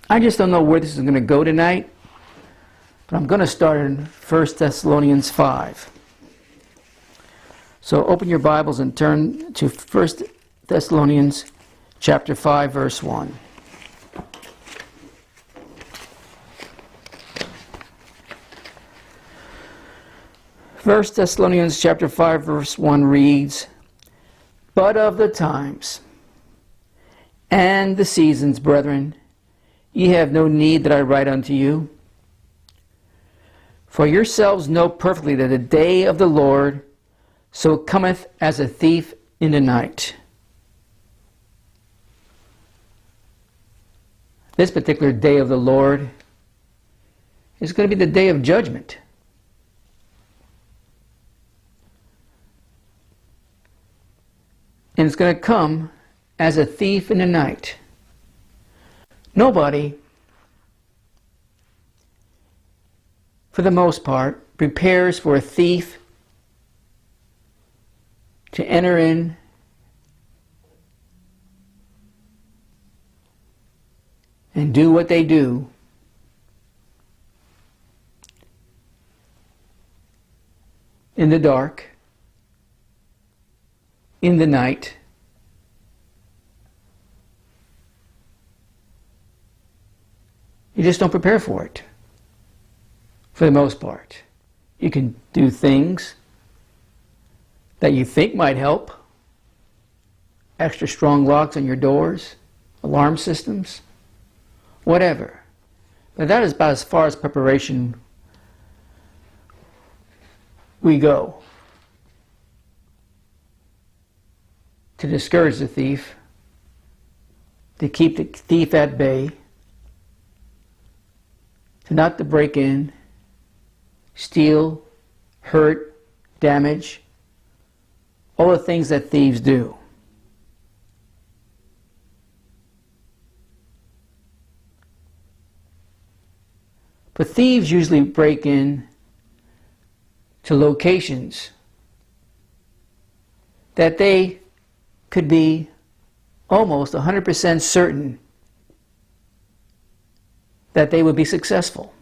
I just don't know where this is going to go tonight, but I'm going to start in 1 Thessalonians 5. So open your Bibles and turn to 1 Thessalonians chapter 5, verse 1. First Thessalonians chapter 5, verse 1 reads, "But of the times and the seasons, brethren, ye have no need that I write unto you. For yourselves know perfectly that the day of the Lord so cometh as a thief in the night." This particular day of the Lord is going to be the day of judgment. And it's going to come as a thief in the night. Nobody, for the most part, prepares for a thief to enter in and do what they do in the dark, in the night. You just don't prepare for it, for the most part. You can do things that you think might help. Extra strong locks on your doors, alarm systems, whatever. But that is about as far as preparation we go to discourage the thief, to keep the thief at bay, to not to break in, steal, hurt, damage, all the things that thieves do. But thieves usually break in to locations that they could be almost 100% certain that they would be successful.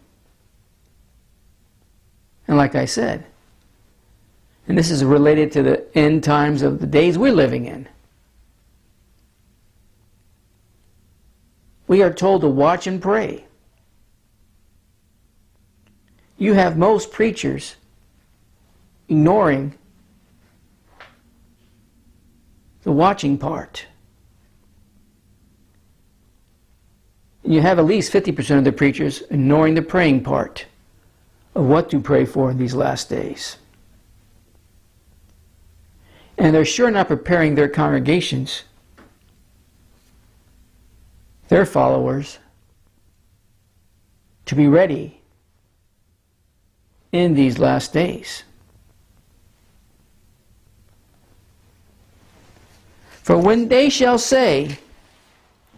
And like I said, and this is related to the end times of the days we're living in, we are told to watch and pray. You have most preachers ignoring the watching part. You have at least 50% of the preachers ignoring the praying part of what to pray for in these last days. And they're sure not preparing their congregations, their followers, to be ready in these last days. For when they shall say,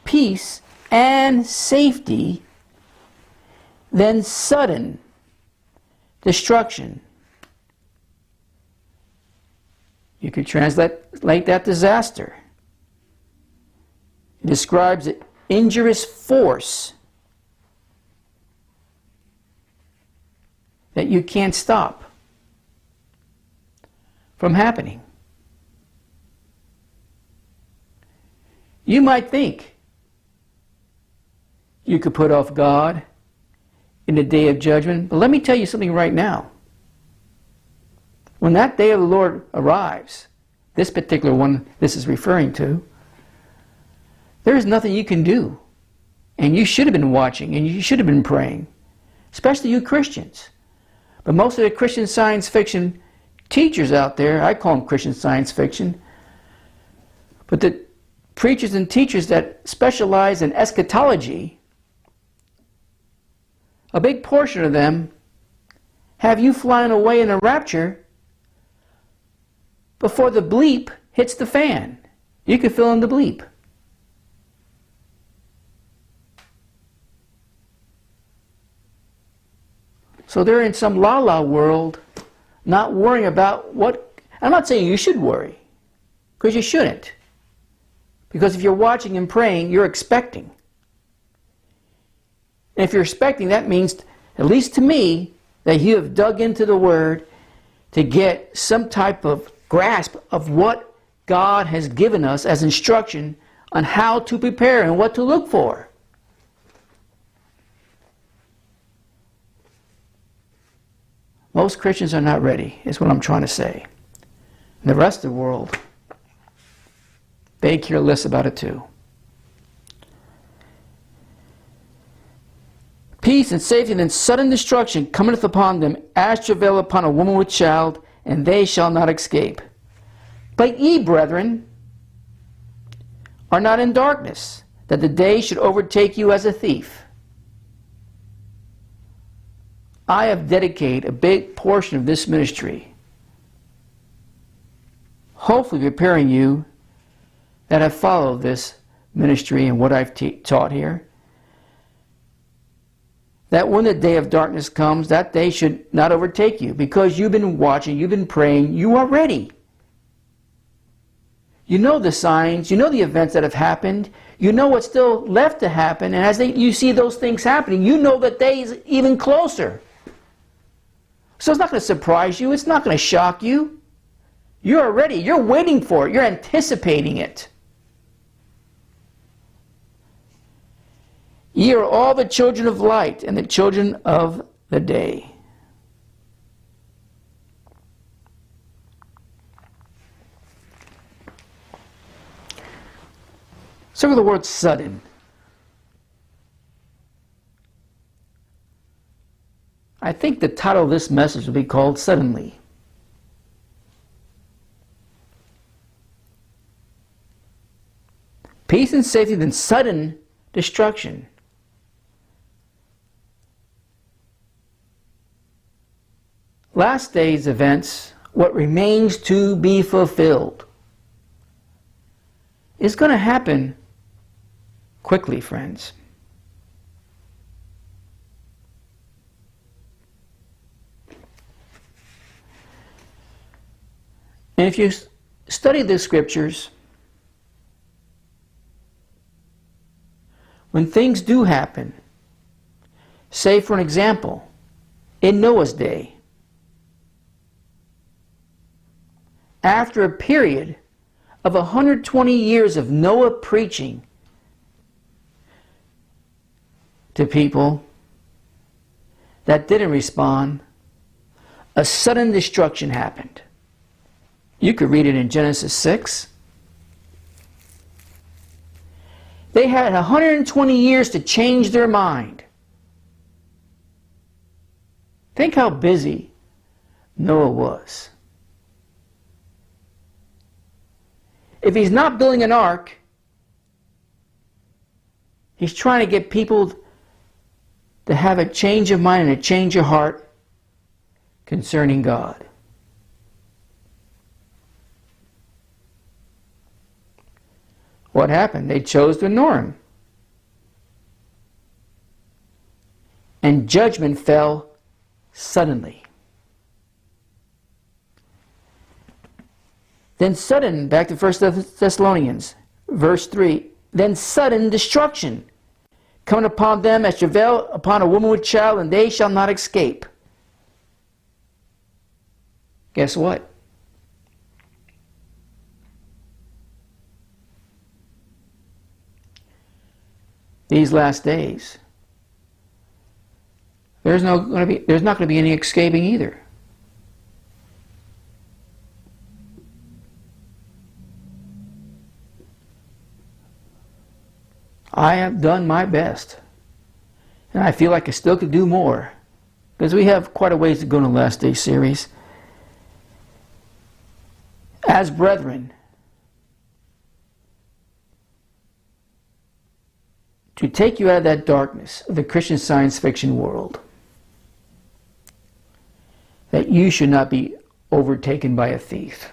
peace and safety, then sudden destruction. You could translate that disaster. It describes an injurious force that you can't stop from happening. You might think you could put off God in the day of judgment, but let me tell you something right now. When that day of the Lord arrives, this particular one this is referring to, there is nothing you can do. And you should have been watching, and you should have been praying, especially you Christians. But most of the Christian science fiction teachers out there, I call them Christian science fiction, but the preachers and teachers that specialize in eschatology, a big portion of them have you flying away in a rapture before the bleep hits the fan. You can fill in the bleep. So they're in some la-la world, not worrying about what... I'm not saying you should worry, because you shouldn't. Because if you're watching and praying, you're expecting. And if you're expecting, that means, at least to me, that you have dug into the Word to get some type of grasp of what God has given us as instruction on how to prepare and what to look for. Most Christians are not ready, is what I'm trying to say. And the rest of the world, they care less about it too. Peace and safety, and then sudden destruction cometh upon them, as travail upon a woman with child, and they shall not escape. But ye, brethren, are not in darkness, that the day should overtake you as a thief. I have dedicated a big portion of this ministry, hopefully preparing you that have followed this ministry and what I've taught here, that when the day of darkness comes, that day should not overtake you, because you've been watching, you've been praying, you are ready. You know the signs, you know the events that have happened, you know what's still left to happen, and as you see those things happening, you know that day is even closer. So it's not going to surprise you, it's not going to shock you. You're ready, you're waiting for it, you're anticipating it. Ye are all the children of light and the children of the day. Circle the word sudden. I think the title of this message will be called Suddenly. Peace and safety, then sudden destruction. Last days events, what remains to be fulfilled, is going to happen quickly, friends. And if you study the scriptures, when things do happen, say for an example, in Noah's day, after a period of 120 years of Noah preaching to people that didn't respond, a sudden destruction happened. You could read it in Genesis 6. They had 120 years to change their mind. Think how busy Noah was. If he's not building an ark, he's trying to get people to have a change of mind and a change of heart concerning God. What happened? They chose to ignore him. And judgment fell suddenly. Then sudden, back to 1 Thessalonians, verse 3, then sudden destruction coming upon them as travail upon a woman with child, and they shall not escape. Guess what? These last days, there's not going to be any escaping either. I have done my best, and I feel like I still could do more, because we have quite a ways to go in the Last Day series. As brethren, to take you out of that darkness of the Christian science fiction world, that you should not be overtaken by a thief.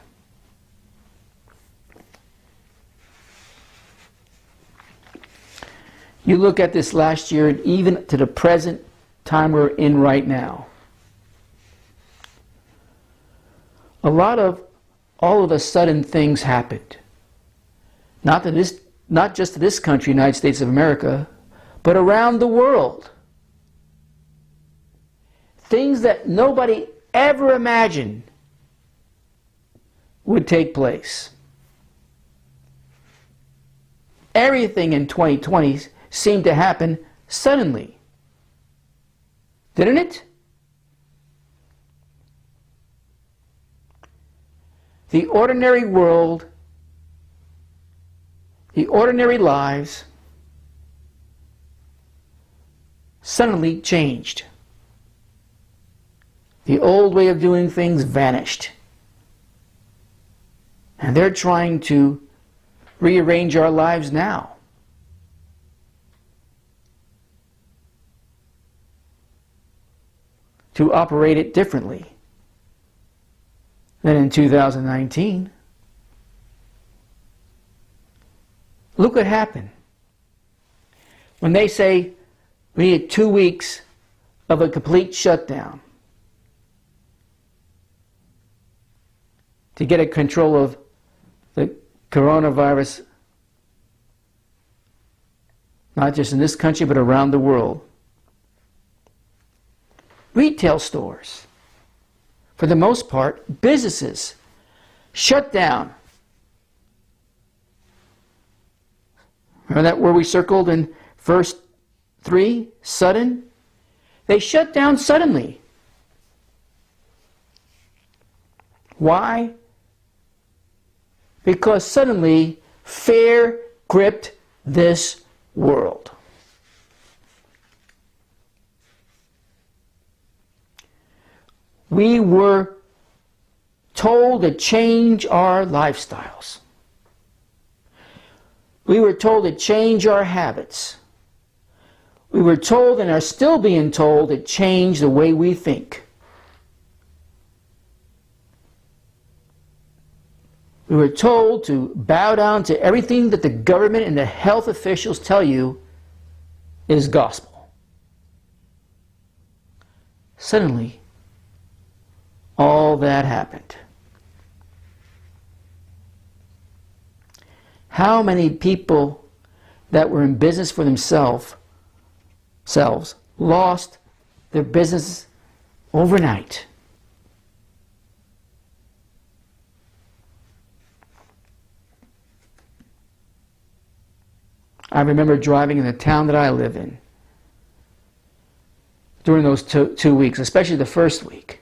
You look at this last year, and even to the present time we're in right now, all of a sudden things happened. Not just to this country, United States of America, but around the world. things that nobody ever imagined would take place. Everything in 2020 seemed to happen suddenly. Didn't it? The ordinary world, the ordinary lives suddenly changed. The old way of doing things vanished. And they're trying to rearrange our lives now. To operate it differently than in 2019. Look what happened. When they say we need 2 weeks of a complete shutdown to get a control of the coronavirus, not just in this country but around the world. Retail stores, for the most part, businesses shut down. Remember that word we circled in verse 3? Sudden? They shut down suddenly. Why? Because suddenly fear gripped this world. We were told to change our lifestyles. We were told to change our habits. We were told and are still being told to change the way we think. We were told to bow down to everything that the government and the health officials tell you is gospel. Suddenly, all that happened. How many people that were in business for themselves lost their business overnight? I remember driving in the town that I live in during those two weeks, especially the first week.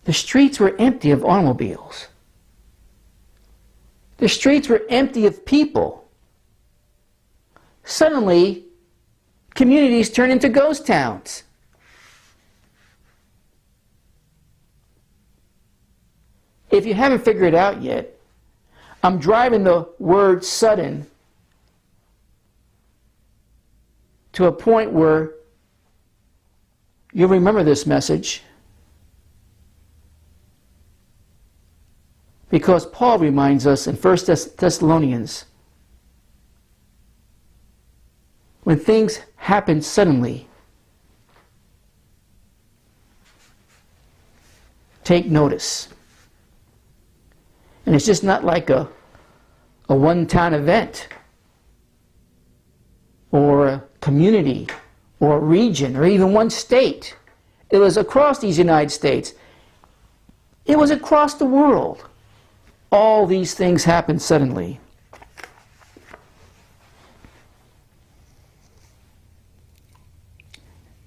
The streets were empty of automobiles. The streets were empty of people. Suddenly, communities turned into ghost towns. If you haven't figured it out yet, I'm driving the word sudden to a point where you'll remember this message. Because Paul reminds us in 1 Thessalonians, when things happen suddenly, take notice. And it's just not like a one-time event, or a community, or a region, or even one state. It was across these United States. It was across the world. All these things happened suddenly.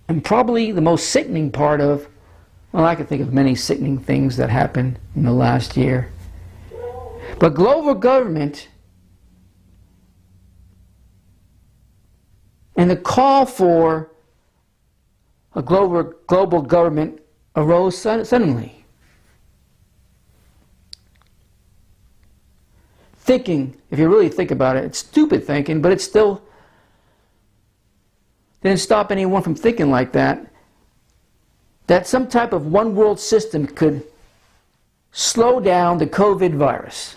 And probably the most sickening part of, well, I can think of many sickening things that happened in the last year. But global government and the call for a global government arose suddenly. Thinking, if you really think about it, it's stupid thinking, but it still didn't stop anyone from thinking like that, that some type of one world system could slow down the COVID virus.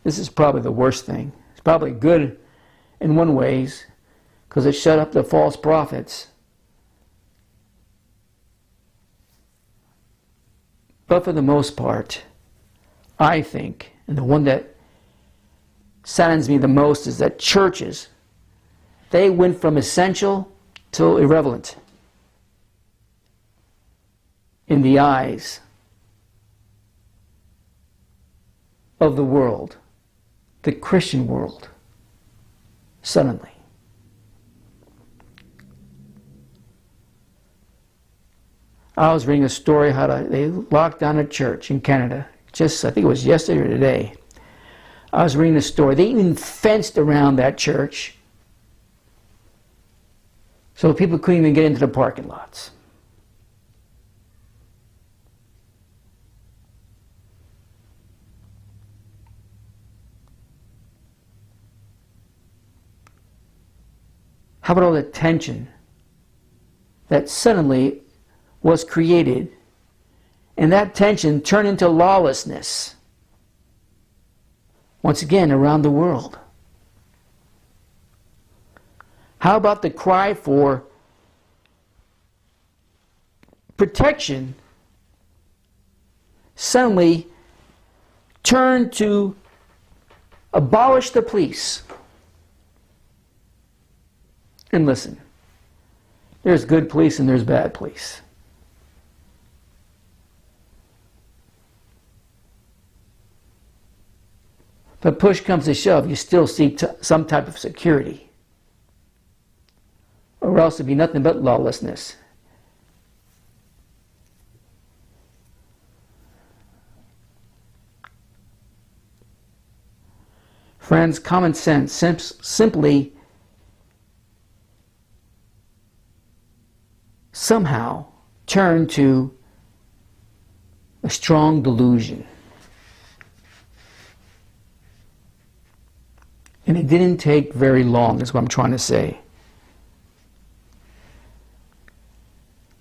This is probably the worst thing. It's probably good in one ways, because it shut up the false prophets. But for the most part, I think And the one that saddens me the most is that churches, they went from essential to irrelevant in the eyes of the world, the Christian world, suddenly. I was reading a story how they locked down a church in Canada. I think it was yesterday or today. I was reading a story. They even fenced around that church so people couldn't even get into the parking lots. How about all the tension that suddenly was created, and that tension turned into lawlessness once again around the world? How about the cry for protection suddenly turned to abolish the police? And listen, there's good police and there's bad police. But push comes to shove, you still seek some type of security. Or else it'd be nothing but lawlessness. Friends, common sense simply somehow turned to a strong delusion. And it didn't take very long, is what I'm trying to say.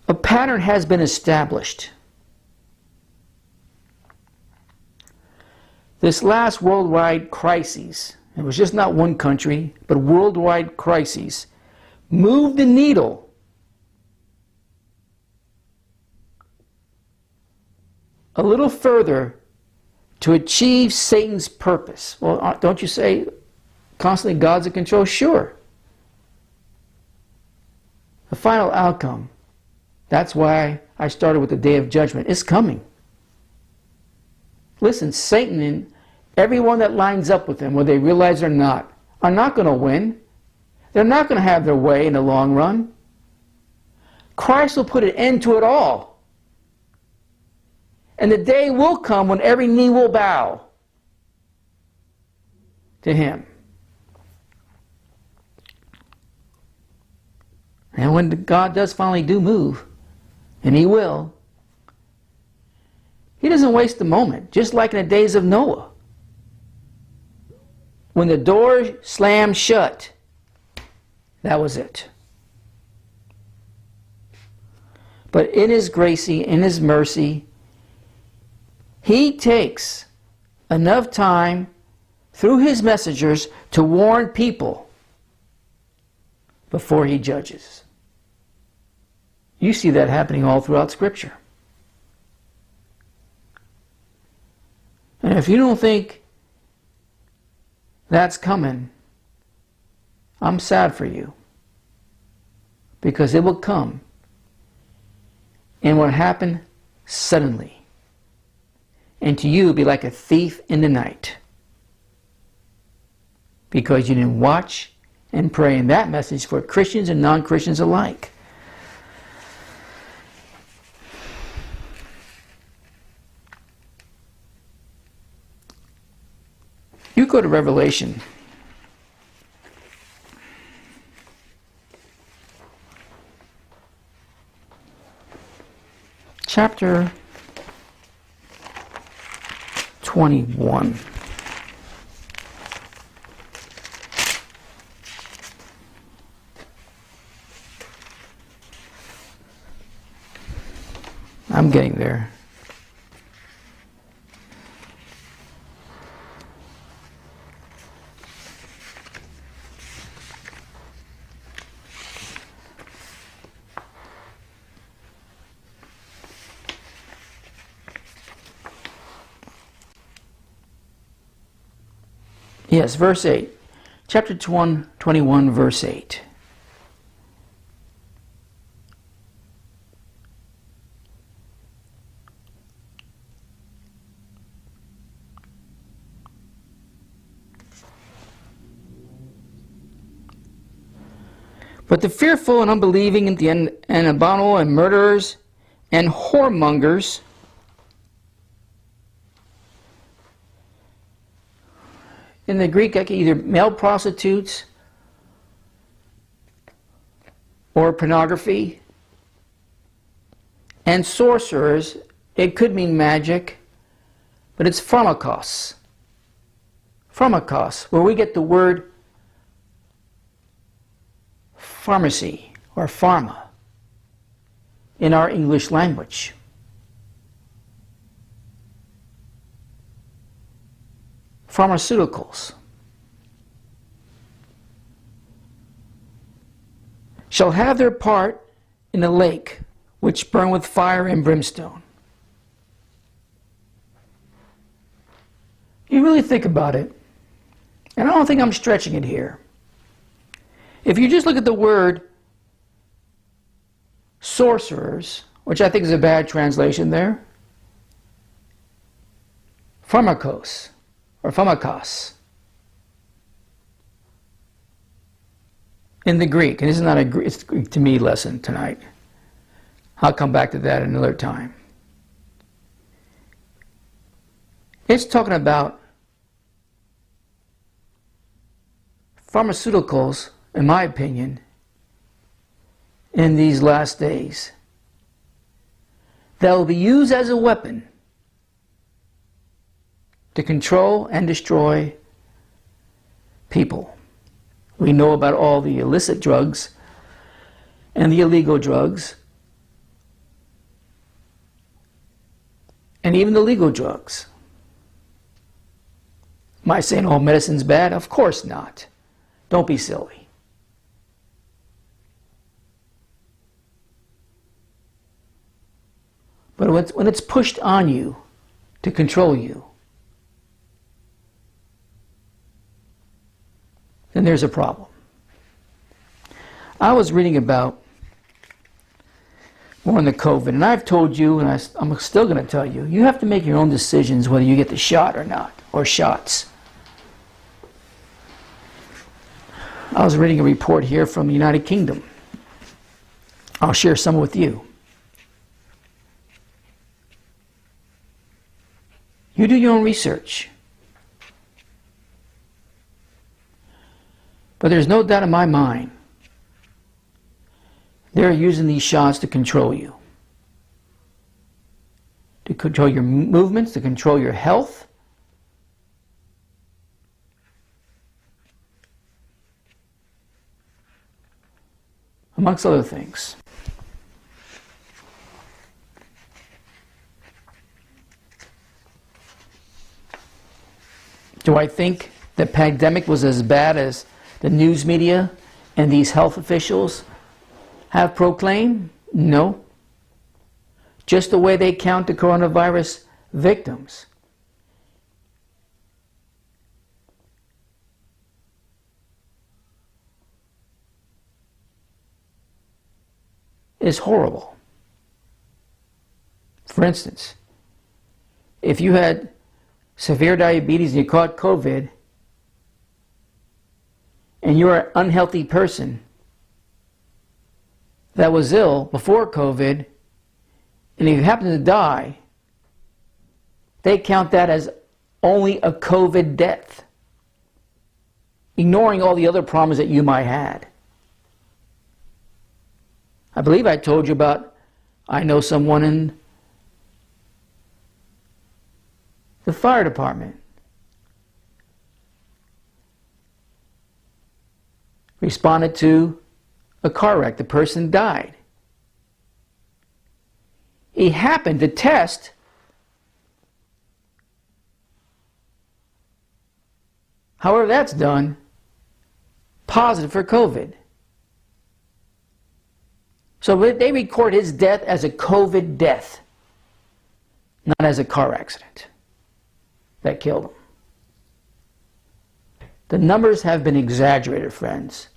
A pattern has been established. This last worldwide crisis, it was just not one country, but worldwide crises, moved the needle a little further to achieve Satan's purpose. Well, don't you say constantly God's in control? Sure. The final outcome, that's why I started with the day of judgment, is coming. Listen, Satan and everyone that lines up with him, whether they realize it or not, are not going to win. They're not going to have their way in the long run. Christ will put an end to it all. And the day will come when every knee will bow to him. And when God does finally move, and he will, he doesn't waste a moment, just like in the days of Noah. When the door slammed shut, that was it. But in his grace, in his mercy, he takes enough time through his messengers to warn people before he judges. You see that happening all throughout Scripture. And if you don't think that's coming, I'm sad for you. Because it will come. And what happened suddenly. And to you, be like a thief in the night. Because you didn't watch and pray. And that message for Christians and non-Christians alike. You go to Revelation. Chapter 21. I'm getting there. Yes, verse 8. Chapter 21, verse 8. But the fearful and unbelieving and abominable and murderers and whoremongers in the Greek, either male prostitutes or pornography, and sorcerers, it could mean magic, but it's pharmakos. Pharmakos, where we get the word pharmacy or pharma in our English language. Pharmaceuticals shall have their part in the lake which burn with fire and brimstone. You really think about it, and I don't think I'm stretching it here. If you just look at the word sorcerers, which I think is a bad translation there, pharmakos or pharmakos in the Greek, and this is not a Greek to me lesson tonight. I'll come back to that another time. It's talking about pharmaceuticals, in my opinion, in these last days that will be used as a weapon to control and destroy people. We know about all the illicit drugs and the illegal drugs and even the legal drugs. Am I saying all medicine's bad? Of course not. Don't be silly. But when it's pushed on you to control you, then there's a problem. I was reading about more on the COVID, and I've told you, and I'm still going to tell you, you have to make your own decisions whether you get the shot or not, or shots. I was reading a report here from the United Kingdom. I'll share some with you. You do your own research. But there's no doubt in my mind they're using these shots to control you. To control your movements, to control your health. Amongst other things. Do I think the pandemic was as bad as the news media and these health officials have proclaimed? No. Just the way they count the coronavirus victims. Is horrible. For instance, if you had severe diabetes and you caught COVID, and you're an unhealthy person that was ill before COVID, and if you happen to die, they count that as only a COVID death, ignoring all the other problems that you might have. I believe I told you about, I know someone in the fire department responded to a car wreck. The person died. He happened to test however that's done, positive for COVID. So they record his death as a COVID death, not as a car accident that killed him. The numbers have been exaggerated, friends.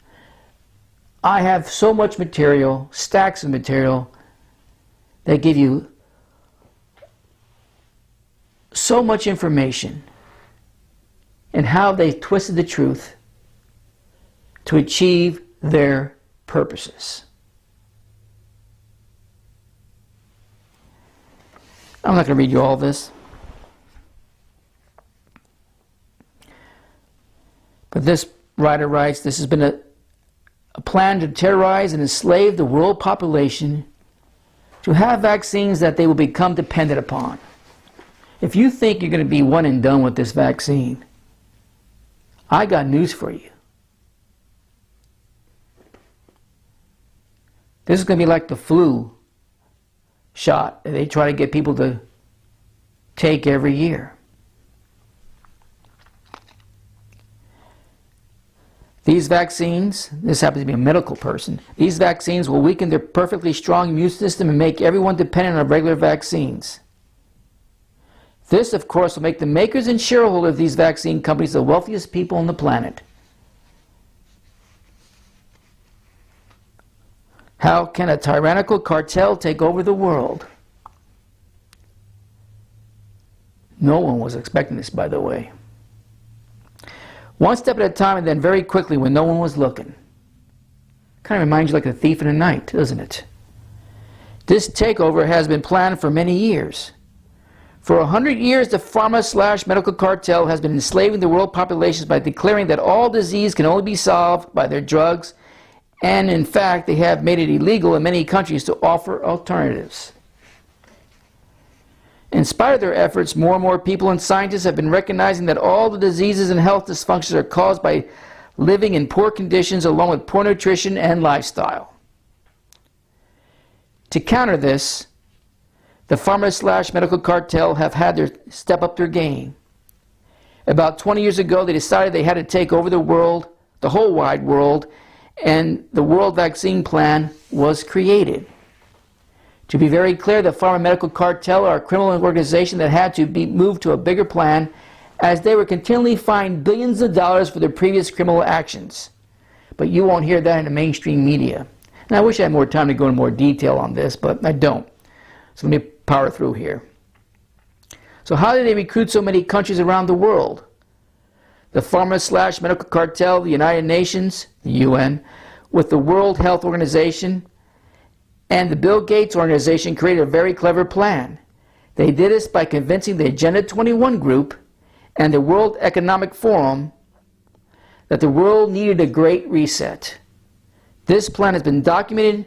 I have so much material, stacks of material, that give you so much information and how they twisted the truth to achieve their purposes. I'm not going to read you all this. But this writer writes, this has been a plan to terrorize and enslave the world population to have vaccines that they will become dependent upon. If you think you're going to be one and done with this vaccine, I got news for you. This is going to be like the flu shot that they try to get people to take every year. These vaccines, this happens to be a medical person, these vaccines will weaken their perfectly strong immune system and make everyone dependent on regular vaccines. This, of course, will make the makers and shareholders of these vaccine companies the wealthiest people on the planet. How can a tyrannical cartel take over the world? No one was expecting this, by the way. One step at a time and then very quickly when no one was looking. Kind of reminds you like a thief in the night, doesn't it? This takeover has been planned for many years. For 100 years, the pharma/medical cartel has been enslaving the world populations by declaring that all disease can only be solved by their drugs, and in fact, they have made it illegal in many countries to offer alternatives. In spite of their efforts, more and more people and scientists have been recognizing that all the diseases and health dysfunctions are caused by living in poor conditions along with poor nutrition and lifestyle. To counter this, the pharma/medical cartel have had to step up their game. About 20 years ago, they decided they had to take over the world, the whole wide world, and the World Vaccine Plan was created. To be very clear, the pharma/medical cartel are a criminal organization that had to be moved to a bigger plan as they were continually fined billions of dollars for their previous criminal actions. But you won't hear that in the mainstream media. And I wish I had more time to go into more detail on this, but I don't. So let me power through here. So how did they recruit so many countries around the world? The pharma/medical cartel, the United Nations, the UN, with the World Health Organization, and the Bill Gates Organization created a very clever plan. They did this by convincing the Agenda 21 group and the World Economic Forum that the world needed a great reset. This plan has been documented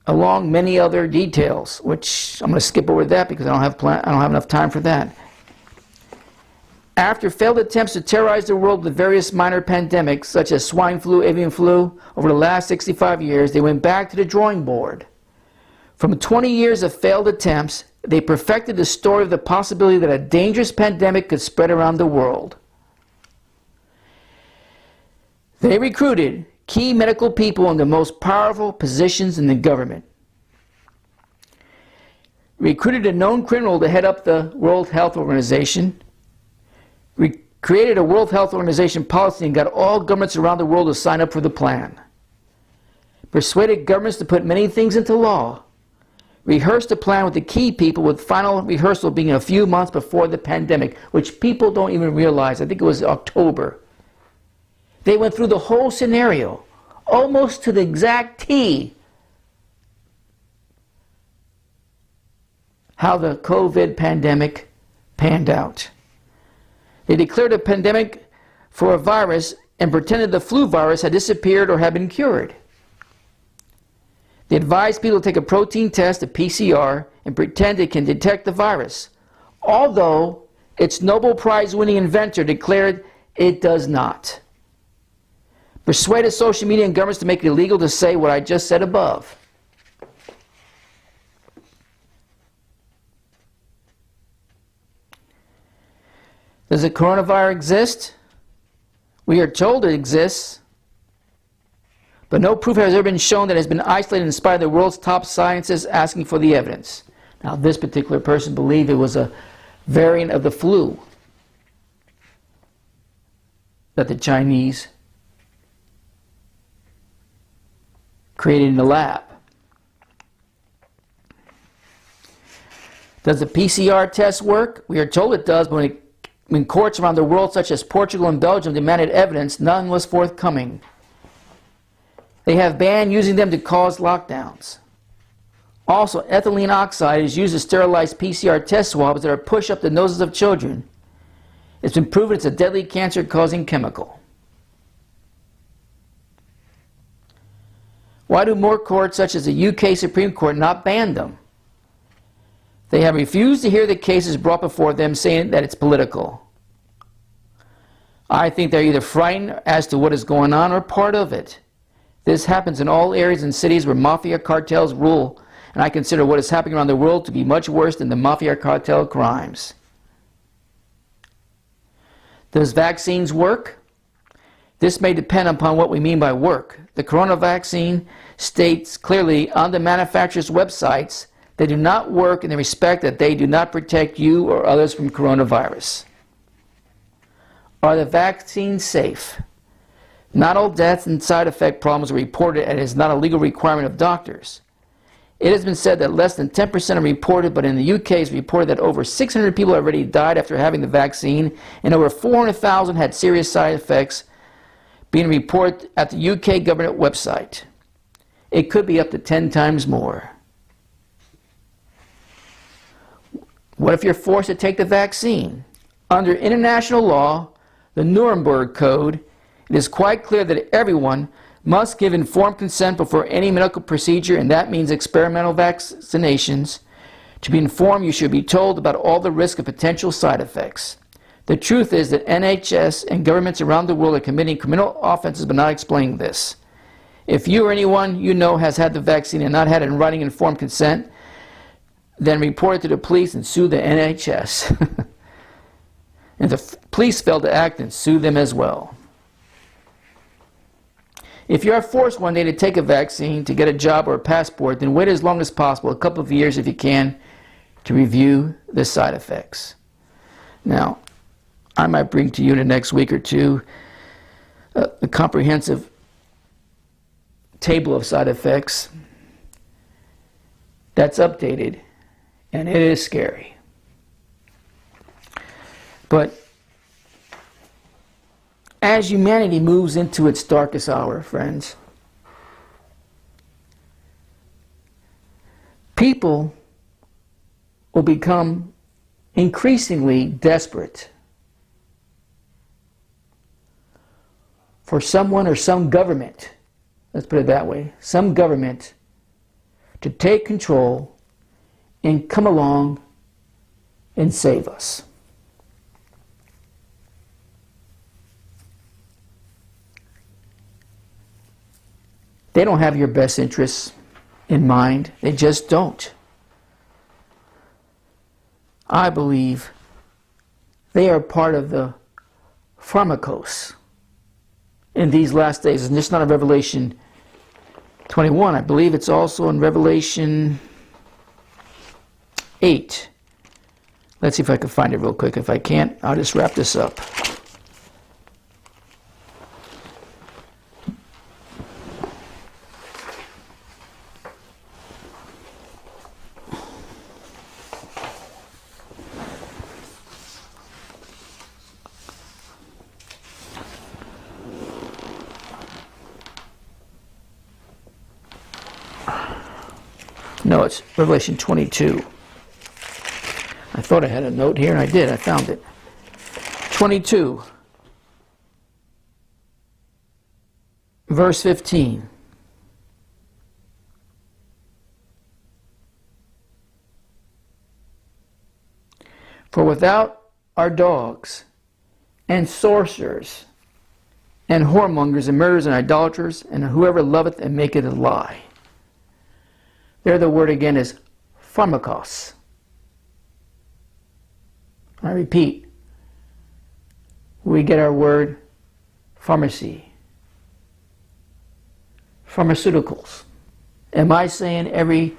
along many other details, which I'm going to skip over that because I don't have enough time for that. After failed attempts to terrorize the world with various minor pandemics, such as swine flu, avian flu, over the last 65 years, they went back to the drawing board. From 20 years of failed attempts, they perfected the story of the possibility that a dangerous pandemic could spread around the world. They recruited key medical people in the most powerful positions in the government. Recruited a known criminal to head up the World Health Organization. We created a World Health Organization policy and got all governments around the world to sign up for the plan. Persuaded governments to put many things into law. Rehearsed the plan with the key people, with final rehearsal being a few months before the pandemic, which people don't even realize. I think it was October. They went through the whole scenario, almost to the exact T, how the COVID pandemic panned out. They declared a pandemic for a virus and pretended the flu virus had disappeared or had been cured. They advised people to take a protein test, a PCR, and pretend it can detect the virus, although its Nobel Prize-winning inventor declared it does not. Persuaded social media and governments to make it illegal to say what I just said above. Does the coronavirus exist? We are told it exists, but no proof has ever been shown that it has been isolated in spite of the world's top scientists asking for the evidence. Now, this particular person believed it was a variant of the flu. that the Chinese created in the lab. Does the PCR test work? We are told it does, but when courts around the world, such as Portugal and Belgium, demanded evidence, none was forthcoming. They have banned using them to cause lockdowns. Also, ethylene oxide is used to sterilize PCR test swabs that are pushed up the noses of children. It's been proven it's a deadly cancer-causing chemical. Why do more courts, such as the UK Supreme Court, not ban them? They have refused to hear the cases brought before them, saying that it's political. I think they're either frightened as to what is going on or part of it. This happens in all areas and cities where mafia cartels rule, and I consider what is happening around the world to be much worse than the mafia cartel crimes. Does vaccines work? This may depend upon what we mean by work. The corona vaccine states clearly on the manufacturer's websites they do not work in the respect that they do not protect you or others from coronavirus. Are the vaccines safe? Not all deaths and side effect problems are reported, and it is not a legal requirement of doctors. It has been said that less than 10% are reported, but in the UK it's reported that over 600 people already died after having the vaccine, and over 400,000 had serious side effects, being reported at the UK government website. It could be up to 10 times more. What if you're forced to take the vaccine? Under international law, the Nuremberg Code, it is quite clear that everyone must give informed consent before any medical procedure, and that means experimental vaccinations. To be informed, you should be told about all the risk of potential side effects. The truth is that NHS and governments around the world are committing criminal offenses but not explaining this. If you or anyone you know has had the vaccine and not had it in writing informed consent, then report it to the police and sue the NHS. And if the police fail to act, then sue them as well. If you are forced one day to take a vaccine to get a job or a passport, then wait as long as possible, a couple of years if you can, to review the side effects. Now, I might bring to you in the next week or two a comprehensive table of side effects that's updated, and it is scary. But as humanity moves into its darkest hour, friends, people will become increasingly desperate for someone or some government, let's put it that way, some government to take control and come along and save us. They don't have your best interests in mind. They just don't. I believe they are part of the pharmakos in these last days. And it's not in Revelation 21. I believe it's also in Revelation 8. Let's see if I can find it real quick. If I can't, I'll just wrap this up. No, it's Revelation 22. I thought I had a note here, and I did. I found it. 22, verse 15. For without our dogs and sorcerers and whoremongers and murderers and idolaters and whoever loveth and maketh a lie. There the word again is pharmakos. I repeat, we get our word pharmacy, pharmaceuticals. Am I saying every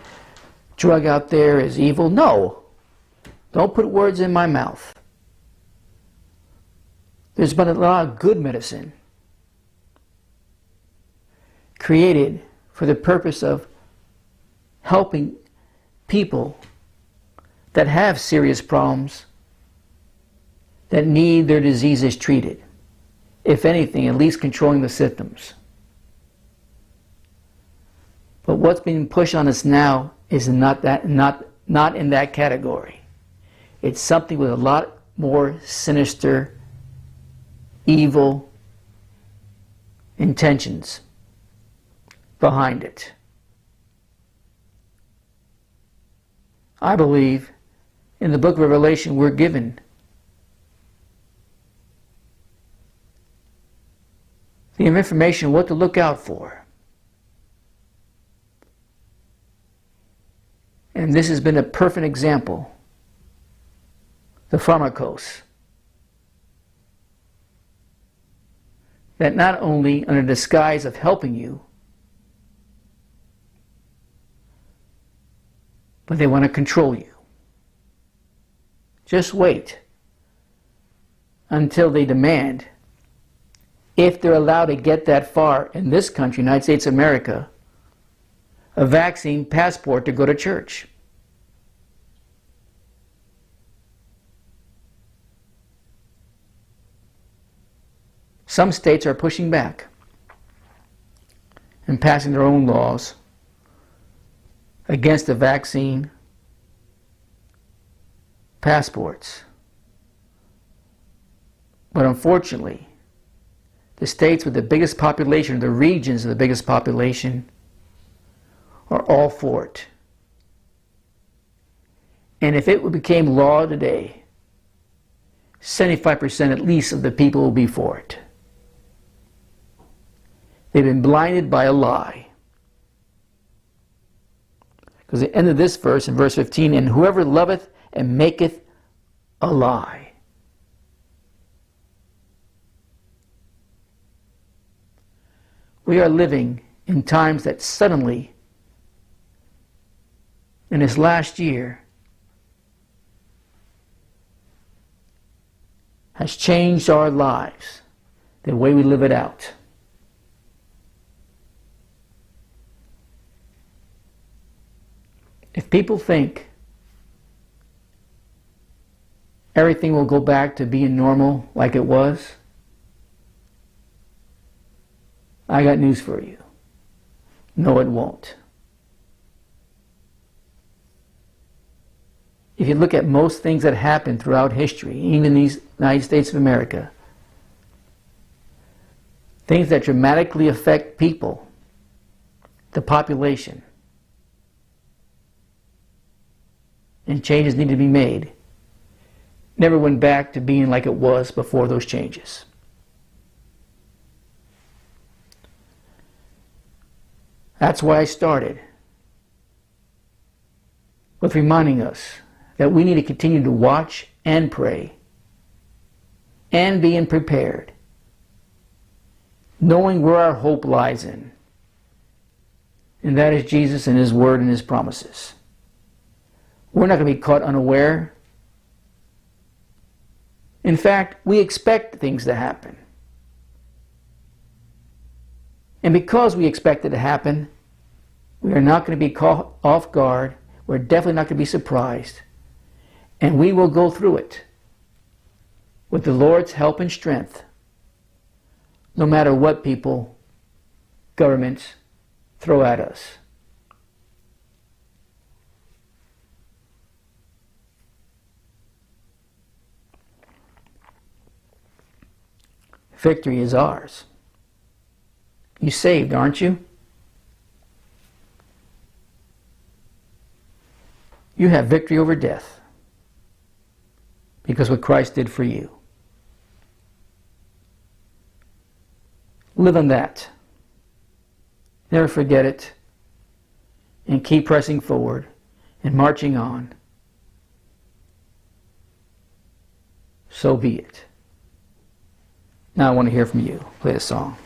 drug out there is evil? No. Don't put words in my mouth. There's been a lot of good medicine created for the purpose of helping people that have serious problems, that need their diseases treated. If anything, at least controlling the symptoms. But what's being pushed on us now is not in that category. It's something with a lot more sinister, evil intentions behind it. I believe in the book of Revelation we're given the information what to look out for. And this has been a perfect example. The pharmacos. That not only under disguise of helping you, but they want to control you. Just wait until they demand, if they're allowed to get that far in this country, United States of America, a vaccine passport to go to church. Some states are pushing back and passing their own laws against the vaccine passports. But unfortunately, the states with the biggest population, the regions of the biggest population, are all for it. And if it became law today, 75% at least of the people will be for it. They've been blinded by a lie. Because the end of this verse, in verse 15, and whoever loveth and maketh a lie. We are living in times that suddenly, in this last year, has changed our lives, the way we live it out. If people think everything will go back to being normal like it was, I got news for you. No, it won't. If you look at most things that happen throughout history, even in the United States of America, things that dramatically affect people, the population, and changes need to be made, never went back to being like it was before those changes. That's why I started with reminding us that we need to continue to watch and pray and being prepared, knowing where our hope lies in. And that is Jesus and His Word and His promises. We're not going to be caught unaware. In fact, we expect things to happen. And because we expect it to happen, we are not going to be caught off guard. We're definitely not going to be surprised. And we will go through it with the Lord's help and strength, no matter what people, governments throw at us. Victory is ours. You saved, aren't you? You have victory over death because what Christ did for you. Live on that. Never forget it. And keep pressing forward and marching on. So be it. Now I want to hear from you. Play the song.